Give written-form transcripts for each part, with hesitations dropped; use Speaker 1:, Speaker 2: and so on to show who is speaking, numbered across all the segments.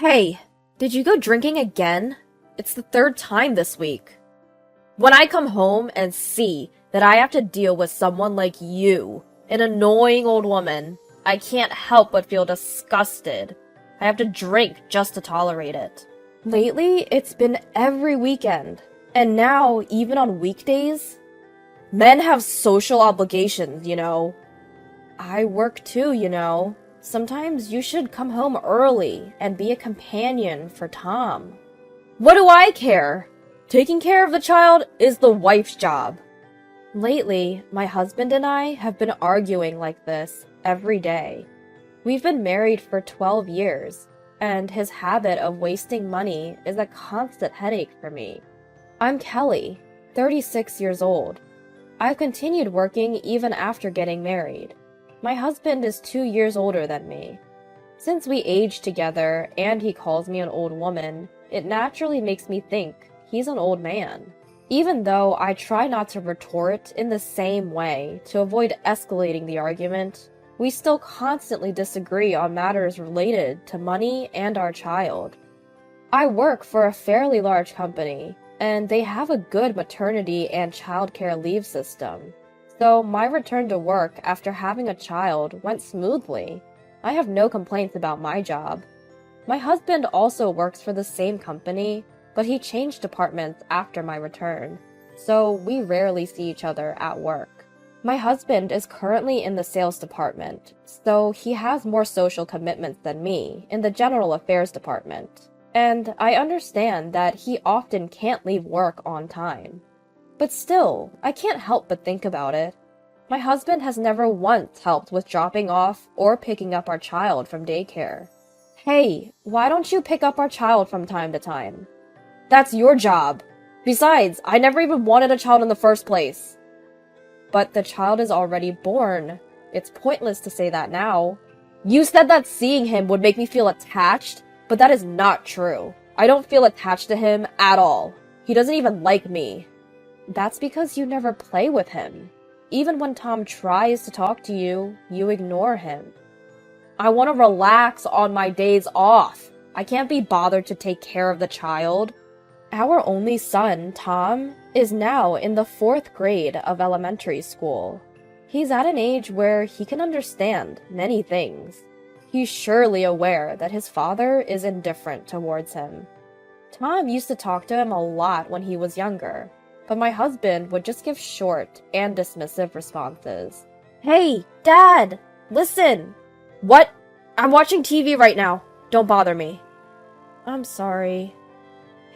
Speaker 1: Hey, did you go drinking again? It's the third time this week. When I come home and see that I have to deal with someone like you, an annoying old woman, I can't help but feel disgusted. I have to drink just to tolerate it. Lately, it's been every weekend, and now even on weekdays. Men have social obligations, you know. I work too, you know. Sometimes you should come home early and be a companion for Tom. What do I care? Taking care of the child is the wife's job. Lately, my husband and I have been arguing like this every day. We've been married for 12 years, and his habit of wasting money is a constant headache for me. I'm Kelly, 36 years old. I've continued working even after getting married. My husband is 2 years older than me. Since we aged together and he calls me an old woman, it naturally makes me think he's an old man. Even though I try not to retort in the same way to avoid escalating the argument, we still constantly disagree on matters related to money and our child. I work for a fairly large company, and they have a good maternity and childcare leave system. So my return to work after having a child went smoothly. I have no complaints about my job. My husband also works for the same company, but he changed departments after my return, so we rarely see each other at work. My husband is currently in the sales department, so he has more social commitments than me in the general affairs department, and I understand that he often can't leave work on time. But still, I can't help but think about it. My husband has never once helped with dropping off or picking up our child from daycare. Hey, why don't you pick up our child from time to time? That's your job. Besides, I never even wanted a child in the first place. But the child is already born. It's pointless to say that now. You said that seeing him would make me feel attached, but that is not true. I don't feel attached to him at all. He doesn't even like me. That's because you never play with him. Even when Tom tries to talk to you, you ignore him. I want to relax on my days off. I can't be bothered to take care of the child. Our only son, Tom, is now in the 4th grade of elementary school. He's at an age where he can understand many things. He's surely aware that his father is indifferent towards him. Tom used to talk to him a lot when he was younger, but my husband would just give short and dismissive responses. Hey, Dad! Listen! What? I'm watching TV right now. Don't bother me. I'm sorry.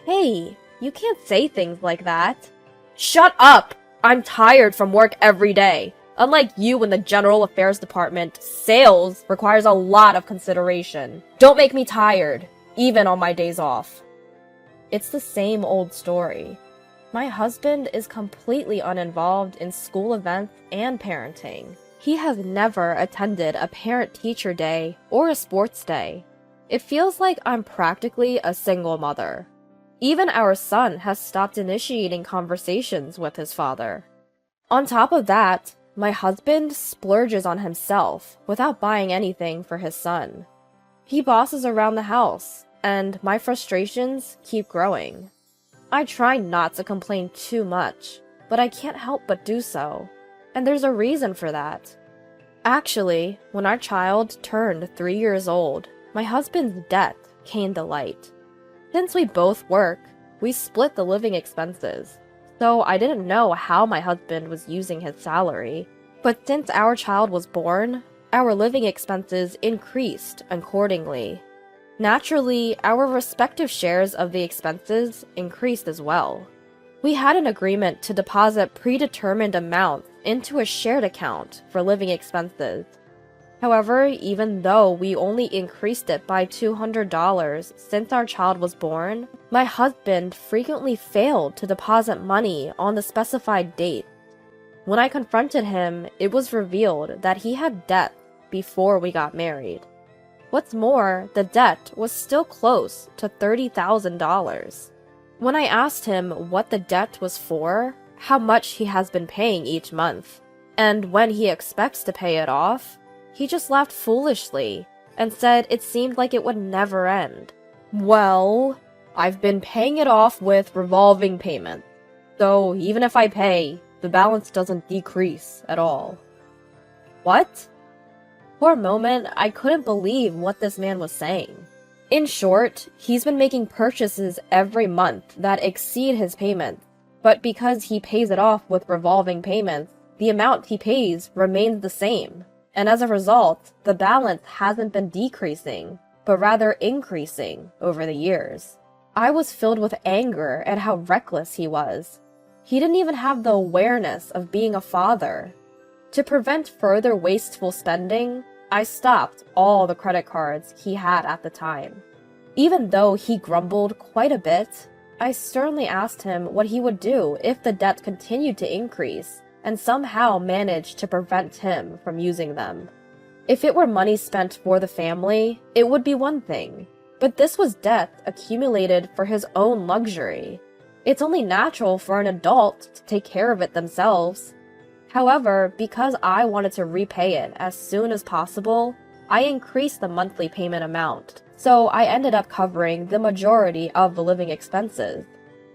Speaker 1: Hey, you can't say things like that. Shut up! I'm tired from work every day. Unlike you in the General Affairs Department, sales requires a lot of consideration. Don't make me tired, even on my days off. It's the same old story. My husband is completely uninvolved in school events and parenting. He has never attended a parent-teacher day or a sports day. It feels like I'm practically a single mother. Even our son has stopped initiating conversations with his father. On top of that, my husband splurges on himself without buying anything for his son. He bosses around the house, and my frustrations keep growing. I try not to complain too much, but I can't help but do so, and there's a reason for that. Actually, when our child turned 3 years old, my husband's debt came to light. Since we both work, we split the living expenses, so I didn't know how my husband was using his salary. But since our child was born, our living expenses increased accordingly. Naturally, our respective shares of the expenses increased as well. We had an agreement to deposit predetermined amounts into a shared account for living expenses. However, even though we only increased it by $200 since our child was born, my husband frequently failed to deposit money on the specified date. When I confronted him, it was revealed that he had debt before we got married. What's more, the debt was still close to $30,000. When I asked him what the debt was for, how much he has been paying each month, and when he expects to pay it off, he just laughed foolishly and said it seemed like it would never end. Well, I've been paying it off with revolving payments. So even if I pay, the balance doesn't decrease at all. What? For a moment, I couldn't believe what this man was saying. In short, he's been making purchases every month that exceed his payments, but because he pays it off with revolving payments, the amount he pays remains the same, and as a result, the balance hasn't been decreasing, but rather increasing over the years. I was filled with anger at how reckless he was. He didn't even have the awareness of being a father. To prevent further wasteful spending, I stopped all the credit cards he had at the time. Even though he grumbled quite a bit, I sternly asked him what he would do if the debt continued to increase and somehow managed to prevent him from using them. If it were money spent for the family, it would be one thing, but this was debt accumulated for his own luxury. It's only natural for an adult to take care of it themselves. However, because I wanted to repay it as soon as possible, I increased the monthly payment amount, so I ended up covering the majority of the living expenses.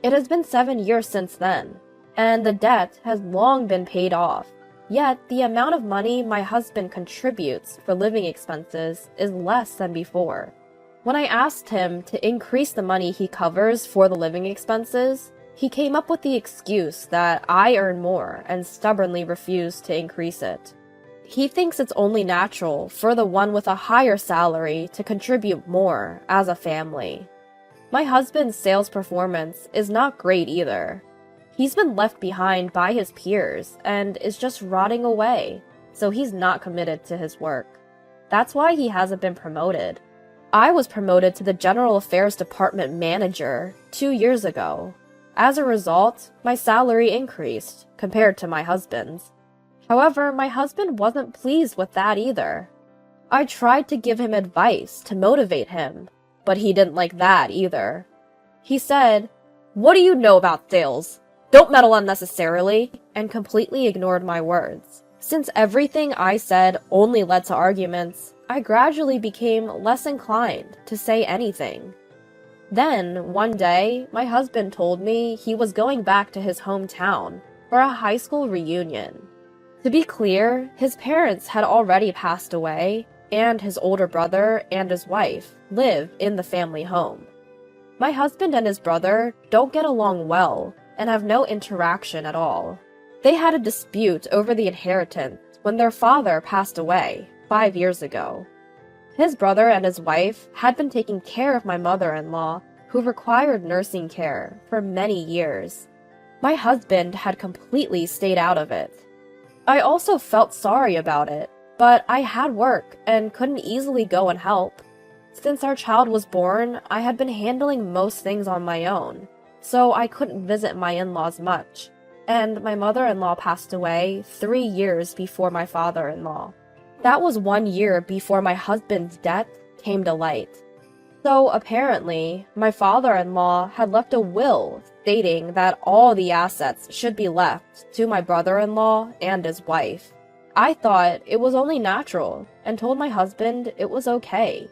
Speaker 1: It has been 7 years since then, and the debt has long been paid off. Yet, the amount of money my husband contributes for living expenses is less than before. When I asked him to increase the money he covers for the living expenses, he came up with the excuse that I earn more and stubbornly refused to increase it. He thinks it's only natural for the one with a higher salary to contribute more as a family. My husband's sales performance is not great either. He's been left behind by his peers and is just rotting away, so he's not committed to his work. That's why he hasn't been promoted. I was promoted to the General Affairs Department manager 2 years ago. As a result, my salary increased compared to my husband's. However, my husband wasn't pleased with that either. I tried to give him advice to motivate him, but he didn't like that either. He said, "What do you know about sales? Don't meddle unnecessarily," and completely ignored my words. Since everything I said only led to arguments, I gradually became less inclined to say anything. Then, one day, my husband told me he was going back to his hometown for a high school reunion. To be clear, his parents had already passed away, and his older brother and his wife live in the family home. My husband and his brother don't get along well and have no interaction at all. They had a dispute over the inheritance when their father passed away 5 years ago. His brother and his wife had been taking care of my mother-in-law, who required nursing care for many years. My husband had completely stayed out of it. I also felt sorry about it, but I had work and couldn't easily go and help. Since our child was born, I had been handling most things on my own, so I couldn't visit my in-laws much, and my mother-in-law passed away 3 years before my father-in-law. That was 1 year before my husband's death came to light. So apparently, my father-in-law had left a will stating that all the assets should be left to my brother-in-law and his wife. I thought it was only natural and told my husband it was okay.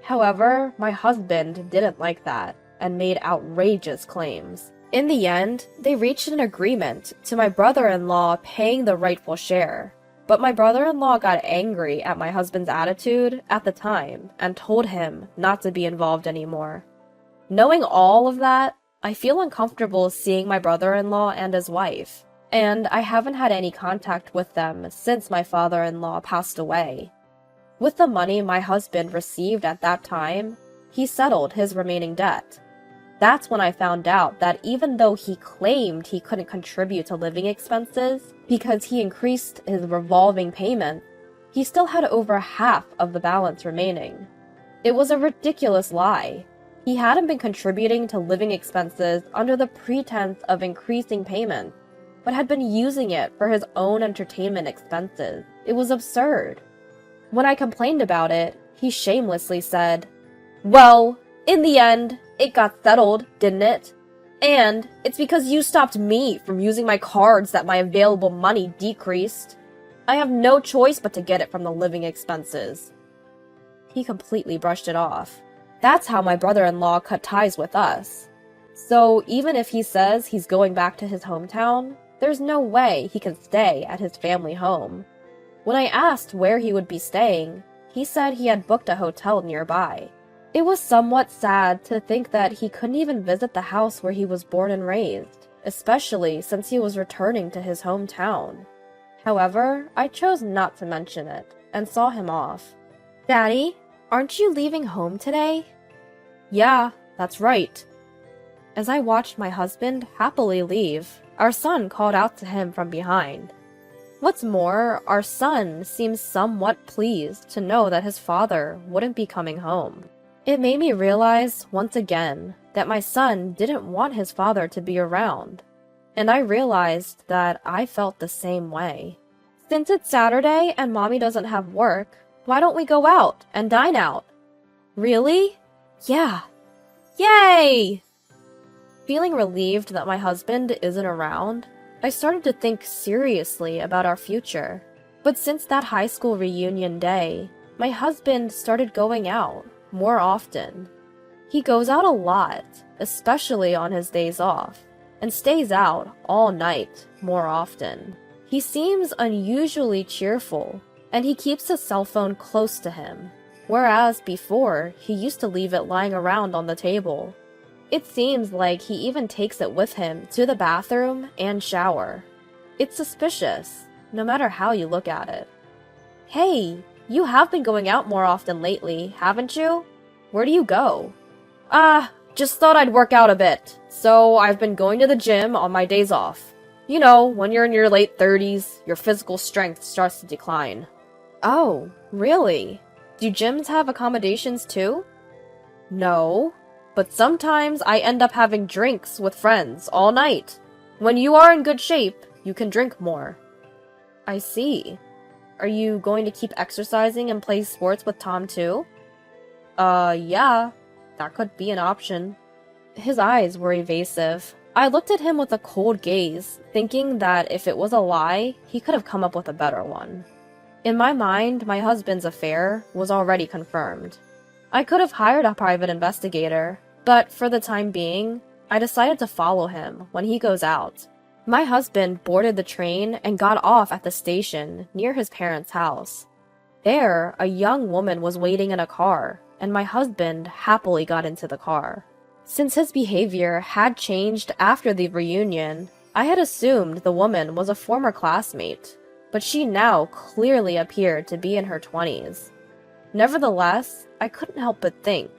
Speaker 1: However, my husband didn't like that and made outrageous claims. In the end, they reached an agreement to my brother-in-law paying the rightful share. But my brother-in-law got angry at my husband's attitude at the time and told him not to be involved anymore. Knowing all of that, I feel uncomfortable seeing my brother-in-law and his wife, and I haven't had any contact with them since my father-in-law passed away. With the money my husband received at that time, he settled his remaining debt. That's when I found out that even though he claimed he couldn't contribute to living expenses because he increased his revolving payment, he still had over half of the balance remaining. It was a ridiculous lie. He hadn't been contributing to living expenses under the pretense of increasing payments, but had been using it for his own entertainment expenses. It was absurd. When I complained about it, he shamelessly said, "Well, in the end, it got settled, didn't it? And it's because you stopped me from using my cards that my available money decreased. I have no choice but to get it from the living expenses." He completely brushed it off. That's how my brother-in-law cut ties with us. So even if he says he's going back to his hometown, there's no way he can stay at his family home. When I asked where he would be staying, he said he had booked a hotel nearby. It was somewhat sad to think that he couldn't even visit the house where he was born and raised, especially since he was returning to his hometown. However, I chose not to mention it and saw him off. "Daddy, aren't you leaving home today?" "Yeah, that's right." As I watched my husband happily leave, our son called out to him from behind. What's more, our son seemed somewhat pleased to know that his father wouldn't be coming home. It made me realize, once again, that my son didn't want his father to be around. And I realized that I felt the same way. Since it's Saturday and Mommy doesn't have work, why don't we go out and dine out? Really? Yeah. Yay! Feeling relieved that my husband isn't around, I started to think seriously about our future. But since that high school reunion day, my husband started going out more often. He goes out a lot, especially on his days off, and stays out all night more often. He seems unusually cheerful, and he keeps his cell phone close to him, whereas before he used to leave it lying around on the table. It seems like he even takes it with him to the bathroom and shower. It's suspicious, no matter how you look at it. "Hey, you have been going out more often lately, haven't you? Where do you go?" Just thought I'd work out a bit, so I've been going to the gym on my days off. You know, when you're in your late 30s, your physical strength starts to decline." "Oh, really? Do gyms have accommodations too?" "No, but sometimes I end up having drinks with friends all night. When you are in good shape, you can drink more." "I see. Are you going to keep exercising and play sports with Tom too?" Yeah, that could be an option." His eyes were evasive. I looked at him with a cold gaze, thinking that if it was a lie, he could have come up with a better one. In my mind, my husband's affair was already confirmed. I could have hired a private investigator, but for the time being, I decided to follow him when he goes out. My husband boarded the train and got off at the station near his parents' house. There, a young woman was waiting in a car, and my husband happily got into the car. Since his behavior had changed after the reunion, I had assumed the woman was a former classmate, but she now clearly appeared to be in her 20s. Nevertheless, I couldn't help but think,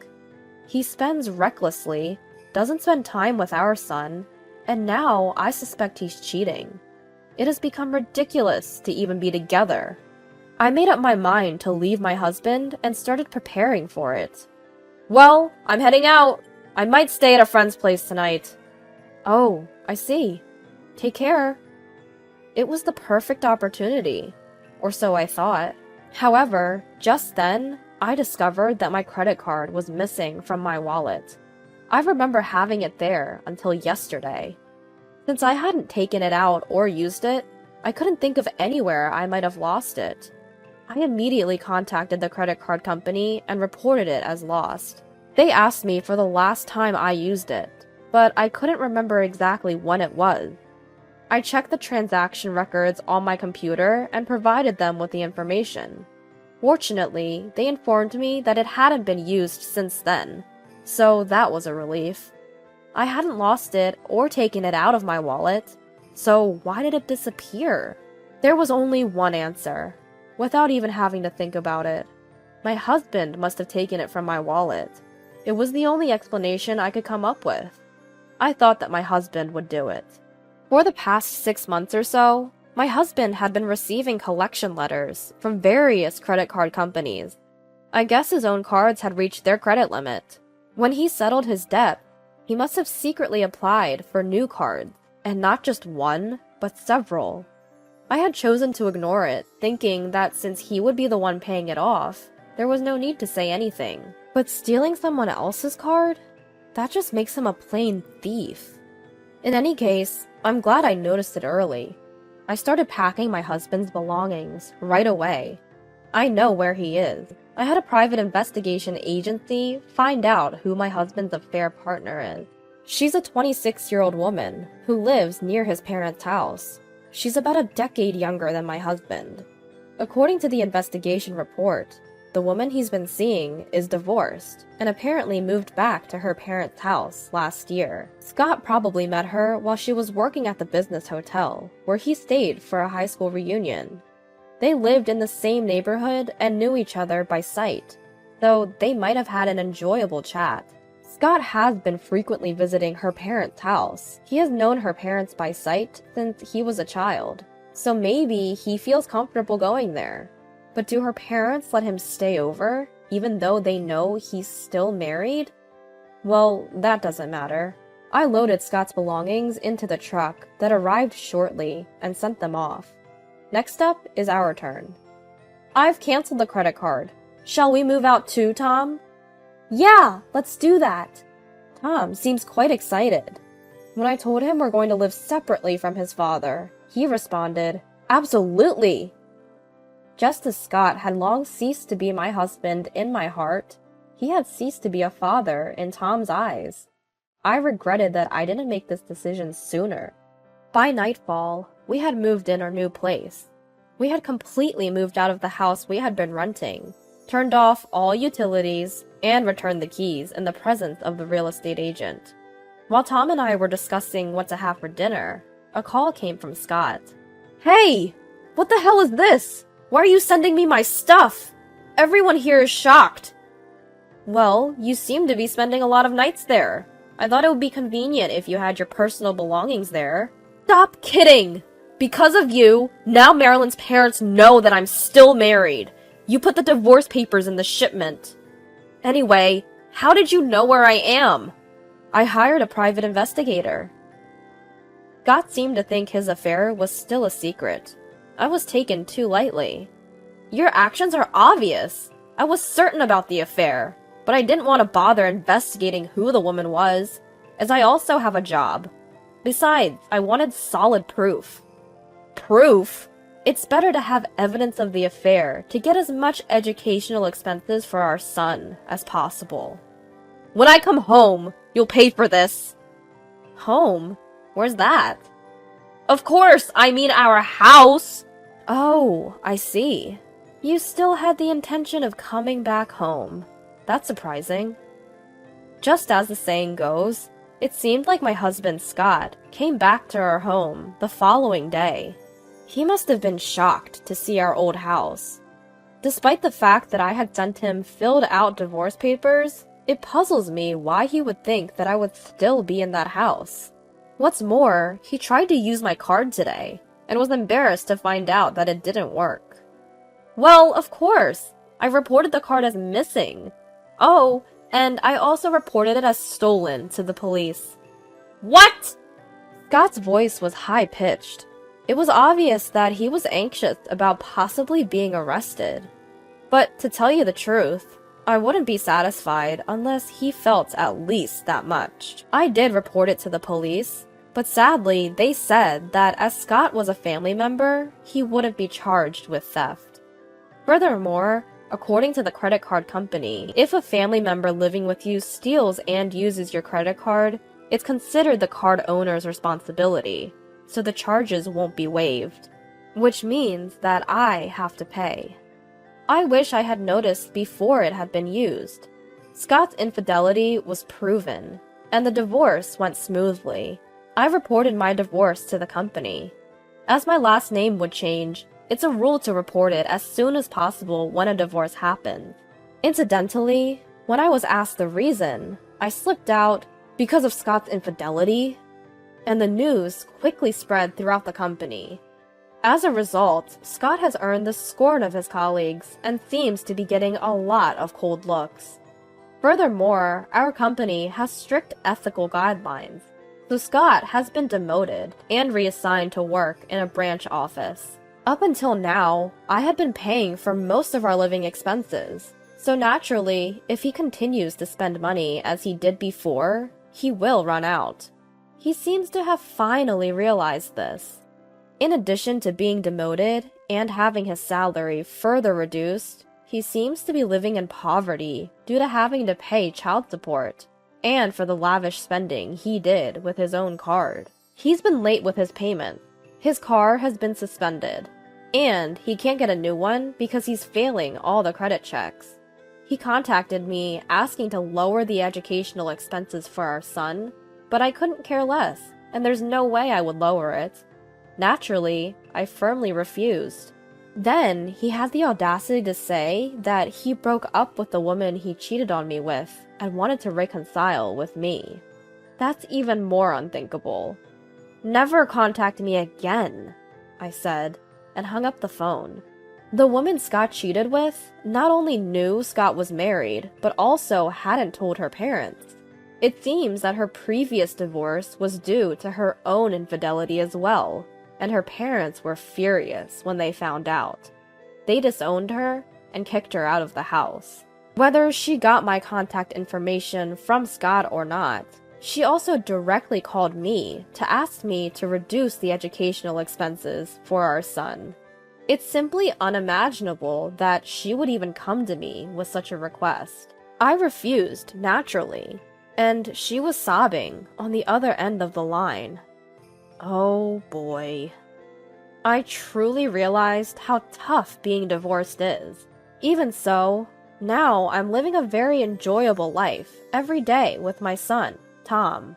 Speaker 1: he spends recklessly, doesn't spend time with our son, and now I suspect he's cheating. It has become ridiculous to even be together. I made up my mind to leave my husband and started preparing for it. "Well, I'm heading out. I might stay at a friend's place tonight." "Oh, I see. Take care." It was the perfect opportunity, or so I thought. However, just then, I discovered that my credit card was missing from my wallet. I remember having it there until yesterday. Since I hadn't taken it out or used it, I couldn't think of anywhere I might have lost it. I immediately contacted the credit card company and reported it as lost. They asked me for the last time I used it, but I couldn't remember exactly when it was. I checked the transaction records on my computer and provided them with the information. Fortunately, they informed me that it hadn't been used since then, so that was a relief. I hadn't lost it or taken it out of my wallet, so why did it disappear? There was only one answer, without even having to think about it. My husband must have taken it from my wallet. It was the only explanation I could come up with. I thought that my husband would do it. For the past 6 months or so, my husband had been receiving collection letters from various credit card companies. I guess his own cards had reached their credit limit. When he settled his debt, he must have secretly applied for new cards, and not just one, but several. I had chosen to ignore it, thinking that since he would be the one paying it off, there was no need to say anything. But stealing someone else's card? That just makes him a plain thief. In any case, I'm glad I noticed it early. I started packing my husband's belongings right away. I know where he is. I had a private investigation agency find out who my husband's affair partner is. She's a 26-year-old woman who lives near his parents' house. She's about a decade younger than my husband. According to the investigation report, the woman he's been seeing is divorced and apparently moved back to her parents' house last year. Scott probably met her while she was working at the business hotel, where he stayed for a high school reunion. They lived in the same neighborhood and knew each other by sight, though they might have had an enjoyable chat. Scott has been frequently visiting her parents' house. He has known her parents by sight since he was a child, so maybe he feels comfortable going there. But do her parents let him stay over, even though they know he's still married? Well, that doesn't matter. I loaded Scott's belongings into the truck that arrived shortly and sent them off. Next up is our turn. I've canceled the credit card. Shall we move out too, Tom? Yeah, let's do that. Tom seems quite excited. When I told him we're going to live separately from his father, he responded, "Absolutely." Just as Scott had long ceased to be my husband in my heart, he had ceased to be a father in Tom's eyes. I regretted that I didn't make this decision sooner. By nightfall, we had moved in our new place. We had completely moved out of the house we had been renting, turned off all utilities, and returned the keys in the presence of the real estate agent. While Tom and I were discussing what to have for dinner, a call came from Scott. Hey! What the hell is this? Why are you sending me my stuff? Everyone here is shocked. Well, you seem to be spending a lot of nights there. I thought it would be convenient if you had your personal belongings there. Stop kidding! Because of you, now Marilyn's parents know that I'm still married. You put the divorce papers in the shipment. Anyway, how did you know where I am? I hired a private investigator. Scott seemed to think his affair was still a secret. I was taken too lightly. Your actions are obvious. I was certain about the affair, but I didn't want to bother investigating who the woman was, as I also have a job. Besides, I wanted solid proof. Proof? It's better to have evidence of the affair to get as much educational expenses for our son as possible. When I come home, you'll pay for this. Home? Where's that? Of course, I mean our house! Oh, I see. You still had the intention of coming back home. That's surprising. Just as the saying goes, it seemed like my husband Scott came back to our home the following day. He must have been shocked to see our old house. Despite the fact that I had sent him filled out divorce papers, it puzzles me why he would think that I would still be in that house. What's more, he tried to use my card today, and was embarrassed to find out that it didn't work. Well, of course, I reported the card as missing. Oh, and I also reported it as stolen to the police. What? Scott's voice was high-pitched. It was obvious that he was anxious about possibly being arrested. But to tell you the truth, I wouldn't be satisfied unless he felt at least that much. I did report it to the police, but sadly, they said that as Scott was a family member, he wouldn't be charged with theft. Furthermore, according to the credit card company, if a family member living with you steals and uses your credit card, it's considered the card owner's responsibility, so the charges won't be waived, which means that I have to pay. I wish I had noticed before it had been used. Scott's infidelity was proven, and the divorce went smoothly. I reported my divorce to the company. As my last name would change, it's a rule to report it as soon as possible when a divorce happens. Incidentally, when I was asked the reason, I slipped out because of Scott's infidelity, and the news quickly spread throughout the company. As a result, Scott has earned the scorn of his colleagues and seems to be getting a lot of cold looks. Furthermore, our company has strict ethical guidelines, so Scott has been demoted and reassigned to work in a branch office. Up until now, I had been paying for most of our living expenses, so naturally, if he continues to spend money as he did before, he will run out. He seems to have finally realized this. In addition to being demoted and having his salary further reduced, he seems to be living in poverty due to having to pay child support, and for the lavish spending he did with his own card. He's been late with his payment. His car has been suspended, and he can't get a new one because he's failing all the credit checks. He contacted me asking to lower the educational expenses for our son, but I couldn't care less, and there's no way I would lower it. Naturally, I firmly refused. Then, he had the audacity to say that he broke up with the woman he cheated on me with and wanted to reconcile with me. That's even more unthinkable. "Never contact me again," I said, and hung up the phone. The woman Scott cheated with not only knew Scott was married, but also hadn't told her parents. It seems that her previous divorce was due to her own infidelity as well, and her parents were furious when they found out. They disowned her and kicked her out of the house. Whether she got my contact information from Scott or not, she also directly called me to ask me to reduce the educational expenses for our son. It's simply unimaginable that she would even come to me with such a request. I refused, naturally, and she was sobbing on the other end of the line. Oh boy. I truly realized how tough being divorced is. Even so, now I'm living a very enjoyable life every day with my son, Tom.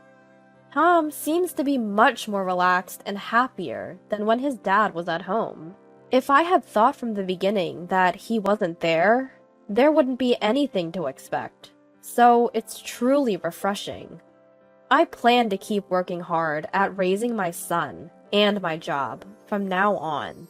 Speaker 1: Tom seems to be much more relaxed and happier than when his dad was at home. If I had thought from the beginning that he wasn't there, there wouldn't be anything to expect. So it's truly refreshing. I plan to keep working hard at raising my son and my job from now on.